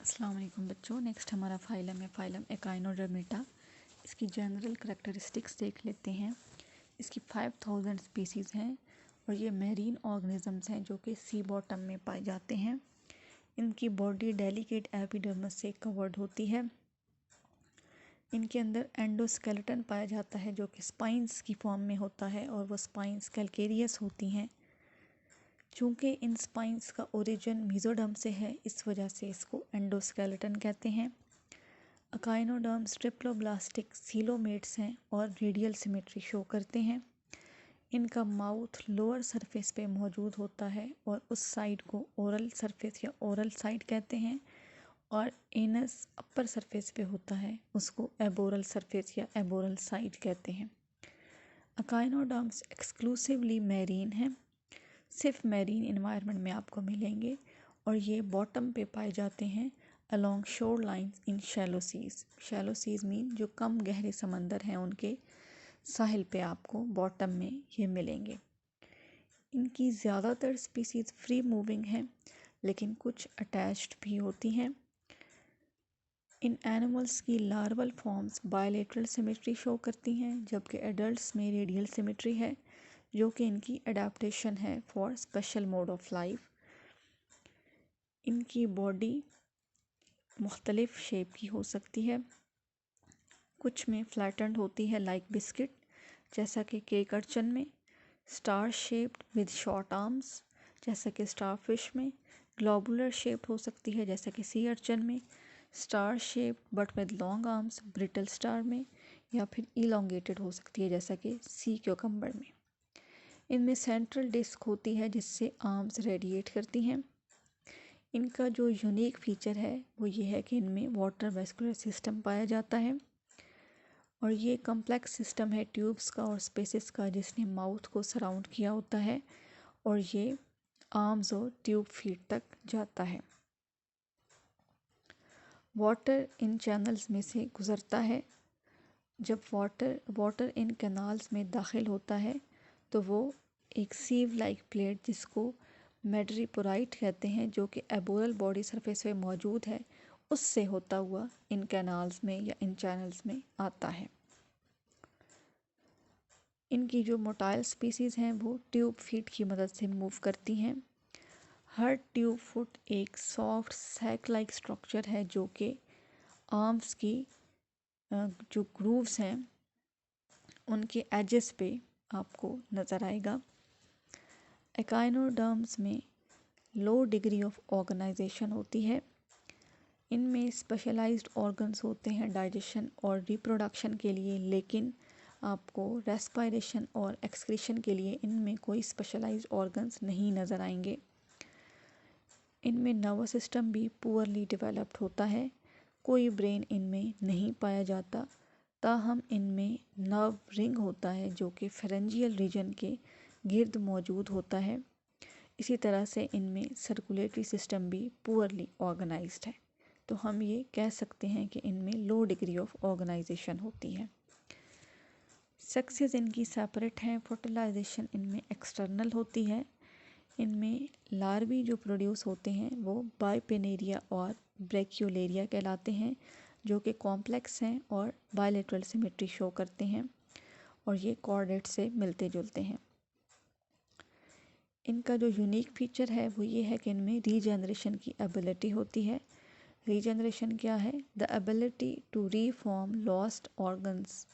अस्सलाम वालेकुम बच्चों। नेक्स्ट हमारा फाइलम है फाइलम एकाइनोडर्मेटा। इसकी जनरल करैक्टरिस्टिक्स देख लेते हैं। इसकी 5000 स्पीसीज़ हैं और ये मैरीन ऑर्गेनिजम्स हैं जो कि सी बॉटम में पाए जाते हैं। इनकी बॉडी डेलिकेट एपिडर्मिस से कवर्ड होती है। इनके अंदर एंडोस्केलेटन पाया जाता है जो कि स्पाइंस की फॉर्म में होता है और वो स्पाइंस कैलकेरियस होती हैं। चूँकि इन स्पाइंस का ओरिजिन मीजोडर्म से है, इस वजह से इसको एंडोस्केलेटन कहते हैं। अकाइनोडर्म्स ट्रिप्लोब्लास्टिक सीलोमेट्स हैं और रेडियल सिमेट्री शो करते हैं। इनका माउथ लोअर सरफेस पे मौजूद होता है और उस साइड को ओरल सरफेस या ओरल साइड कहते हैं, और एनस अपर सरफेस पे होता है, उसको एबोरल सरफेस या एबोरल साइड कहते हैं। अकाइनोडर्म्स एक्सक्लूसिवली मैरीन हैं, सिर्फ मैरीन इन्वायरमेंट में आपको मिलेंगे और ये बॉटम पे पाए जाते हैं along shore lines in shallow seas. Shallow seas mean जो कम गहरे समंदर हैं उनके साहिल पे आपको बॉटम में ये मिलेंगे। इनकी ज़्यादातर स्पीसीज़ फ्री मूविंग हैं लेकिन कुछ अटैच्ड भी होती हैं। इन एनिमल्स की larval forms bilateral symmetry show करती हैं जबकि एडल्ट्स में रेडियल सिमेट्री है जो कि इनकी अडेप्टेशन है for special mode of life. इनकी बॉडी मुख्तलिफ शेप की हो सकती है, कुछ में फ्लैटेंड होती है लाइक बिस्किट जैसा कि केक अर्चन में, star shaped with short arms जैसा कि स्टार फिश में, ग्लोबुलर शेप्ड हो सकती है जैसा कि सी अर्चन में, star shaped but with long arms brittle star में, या फिर इलोंगेटेड हो सकती है जैसा कि सी क्यूकम्बर में। इनमें सेंट्रल डिस्क होती है जिससे आर्म्स रेडिएट करती हैं। इनका जो यूनिक फीचर है वो ये है कि इनमें वाटर वेस्कुलर सिस्टम पाया जाता है और ये कम्प्लेक्स सिस्टम है ट्यूब्स का और स्पेसिस का जिसने माउथ को सराउंड किया होता है और ये आर्म्स और ट्यूब फीट तक जाता है। वाटर इन चैनल्स में से गुज़रता है। जब वाटर इन कैनाल्स में दाखिल होता है तो वो एक सीव लाइक प्लेट जिसको मेडरीपोराइट कहते हैं जो कि एबोरल बॉडी सरफेस पे मौजूद है, उससे होता हुआ इन कैनाल्स में या इन चैनल्स में आता है। इनकी जो मोटाइल स्पीसीज़ हैं वो ट्यूब फीट की मदद से मूव करती हैं। हर ट्यूब फुट एक सॉफ्ट सैक लाइक स्ट्रक्चर है जो कि आर्म्स की जो ग्रूव्स हैं उनके एजेस पे आपको नज़र आएगा। एकाइनोडर्म्स में लो डिग्री ऑफ ऑर्गेनाइजेशन होती है। इनमें स्पेशलाइज्ड ऑर्गन्स होते हैं डाइजेशन और रिप्रोडक्शन के लिए, लेकिन आपको रेस्पिरेशन और एक्सक्रीशन के लिए इनमें कोई स्पेशलाइज्ड ऑर्गन्स नहीं नज़र आएंगे। इनमें नर्वस सिस्टम भी पुअरली डेवलप्ड होता है, कोई ब्रेन इनमें नहीं पाया जाता, ताहम इनमें नर्व रिंग होता है जो कि फेरेंजियल रीजन के गिर्द मौजूद होता है। इसी तरह से इनमें सर्कुलेटरी सिस्टम भी पुअरली ऑर्गेनाइज्ड है, तो हम ये कह सकते हैं कि इनमें लो डिग्री ऑफ ऑर्गेनाइजेशन होती है। सेक्सेस इनकी सेपरेट हैं, फर्टिलाइजेशन इनमें एक्सटर्नल होती है। इनमें लार्वी जो प्रोड्यूस होते हैं वो बाइपेनेरिया और ब्रैक्यूलेरिया कहलाते हैं जो कि कॉम्प्लेक्स हैं और बायलेटरल सिमेट्री शो करते हैं और ये कॉर्डेट से मिलते जुलते हैं। इनका जो यूनिक फीचर है वो ये है कि इनमें रीजनरेशन की एबिलिटी होती है। रीजनरेशन क्या है? The ability to reform lost organs,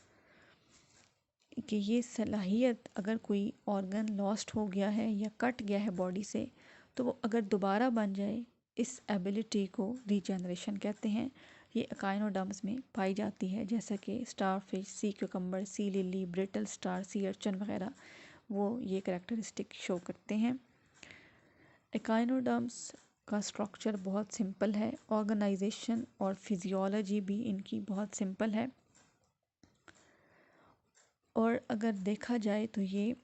कि ये सलाहियत अगर कोई ऑर्गन लॉस्ट हो गया है या कट गया है बॉडी से तो वो अगर दोबारा बन जाए, इस एबिलिटी को रीजनरेशन कहते हैं। ये अकाइनोडर्म्स में पाई जाती है जैसा कि star fish, sea cucumber, sea lily, brittle star, sea urchin वगैरह वो ये करैक्टरिस्टिक शो करते हैं। एकाइनोडर्म्स का स्ट्रक्चर बहुत सिंपल है, ऑर्गेनाइजेशन और फिजियोलॉजी भी इनकी बहुत सिंपल है, और अगर देखा जाए तो ये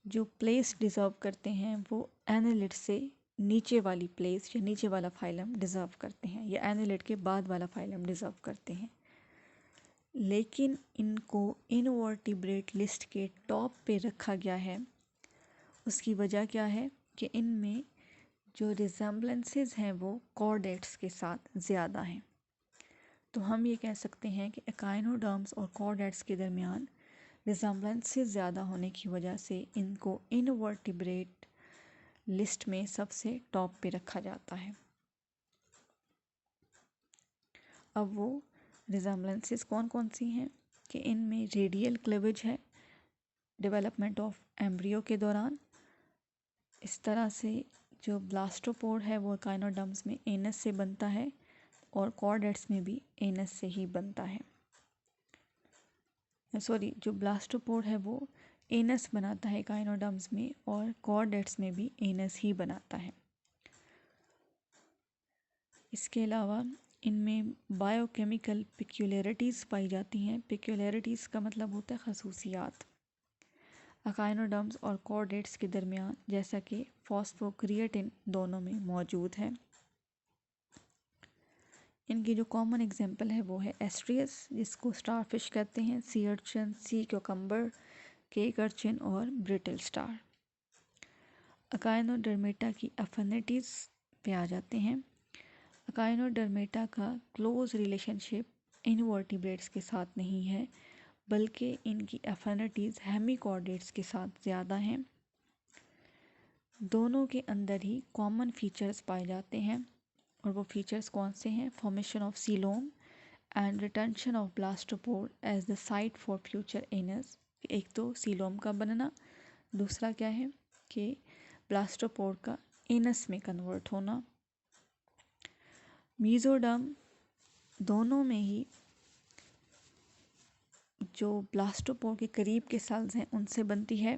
जो प्लेस डिज़र्व करते हैं वो एनालिड से नीचे वाली प्लेस या नीचे वाला फाइलम डिज़र्व करते हैं या एनालिड के बाद वाला फाइलम डिज़र्व करते हैं। लेकिन इनको इनवर्टिब्रेट लिस्ट के टॉप पे रखा गया है। उसकी वजह क्या है कि इनमें जो रिजेम्बलेंसेस हैं वो कॉर्डेट्स के साथ ज़्यादा हैं। तो हम ये कह सकते हैं कि एकाइनोडर्म्स और कॉर्डेट्स के दरमियान रिजेम्बलेंसेस ज़्यादा होने की वजह से इनको इनवर्टिब्रेट लिस्ट में सबसे टॉप पे रखा जाता है। अब वो रिजेम्बलेंसेस कौन कौन सी हैं कि इनमें रेडियल क्लीवेज है डेवलपमेंट ऑफ एम्ब्रियो के दौरान। इस तरह से जो ब्लास्टोपोड है वो एकाइनोडर्म्स में एनस से बनता है और कॉर्डेट्स में भी एनस से ही बनता है। सॉरी, जो ब्लास्टोपोड है वो एनस बनाता है एकाइनोडर्म्स में और कॉर्डेट्स में भी एनस ही बनाता है। इसके अलावा इनमें बायोकेमिकल पिक्यूलरिटीज़ पाई जाती हैं। पिक्यूलरिटीज़ का मतलब होता है खसूसियात एकाइनोडर्म्स और कॉर्डेट्स के दरमियान, जैसा कि फॉस्फोक्रिएटिन दोनों में मौजूद है। इनकी जो कॉमन एग्जांपल है वो है एस्ट्रियस, जिसको स्टारफिश कहते हैं, सी अर्चिन, सी क्यूकम्बर, केक अर्चिन और ब्रिटल स्टार। एकाइनोडर्मेटा की एफिनिटीज़ पे आ जाते हैं। एकाइनोडर्मेटा का क्लोज रिलेशनशिप इनवर्टिब्रेट्स के साथ नहीं है, बल्कि इनकी एफिनिटीज़ हेमिकॉर्डेट्स के साथ ज़्यादा हैं। दोनों के अंदर ही कॉमन फीचर्स पाए जाते हैं और वो फीचर्स कौन से हैं? Formation of coelom and retention of blastopore as the site for future anus. एक तो सीलोम का बनना, दूसरा क्या है कि ब्लास्टोपोड का एनस में कन्वर्ट होना। मीजोडर्म दोनों में ही जो ब्लास्टोपोड के करीब के सेल्स हैं उनसे बनती है।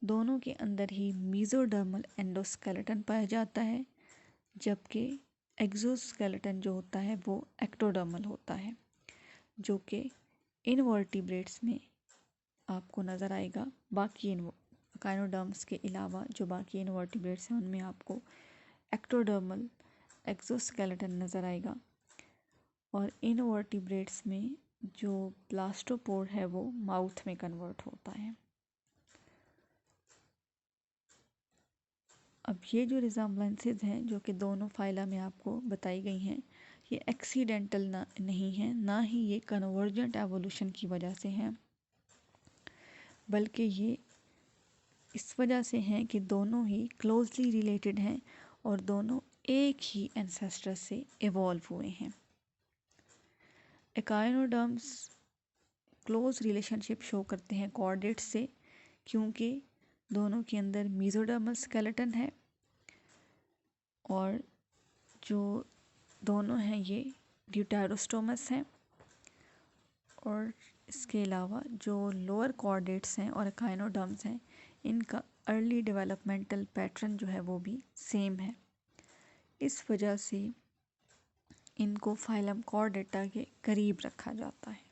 दोनों के अंदर ही मीजोडर्मल एंडोस्केलेटन पाया जाता है, जबकि एक्सोस्केलेटन जो होता है वो एक्टोडर्मल होता है, जो कि इनवर्टिब्रेट्स में आपको नज़र आएगा। बाकी एकाइनोडर्म्स के अलावा जो बाकी इनवर्टिब्रेट्स हैं उनमें आपको एक्टोडर्मल एक्सोस्केलेटन नज़र आएगा। और इनवर्टिब्रेट्स में जो ब्लास्टोपोड है वो माउथ में कन्वर्ट होता है। अब ये जो रिजेम्बलेंसेस हैं जो कि दोनों फाइला में आपको बताई गई हैं, ये एक्सीडेंटल नहीं है, ना ही ये कन्वर्जेंट एवोल्यूशन की वजह से हैं, बल्कि ये इस वजह से हैं कि दोनों ही क्लोजली रिलेटेड हैं और दोनों एक ही एंसेस्टर से इवॉल्व हुए हैं। एकाइनोडर्म्स क्लोज रिलेशनशिप शो करते हैं कॉर्डेट्स से, क्योंकि दोनों के अंदर मीजोडर्मल स्केलेटन है और जो दोनों हैं ये ड्यूटेरोस्टोमस हैं। और इसके अलावा जो लोअर कॉर्डेट्स हैं और एकाइनोडर्म्स हैं, इनका अर्ली डेवलपमेंटल पैटर्न जो है वो भी सेम है। इस वजह से इनको फाइलम कॉर्डेटा के करीब रखा जाता है।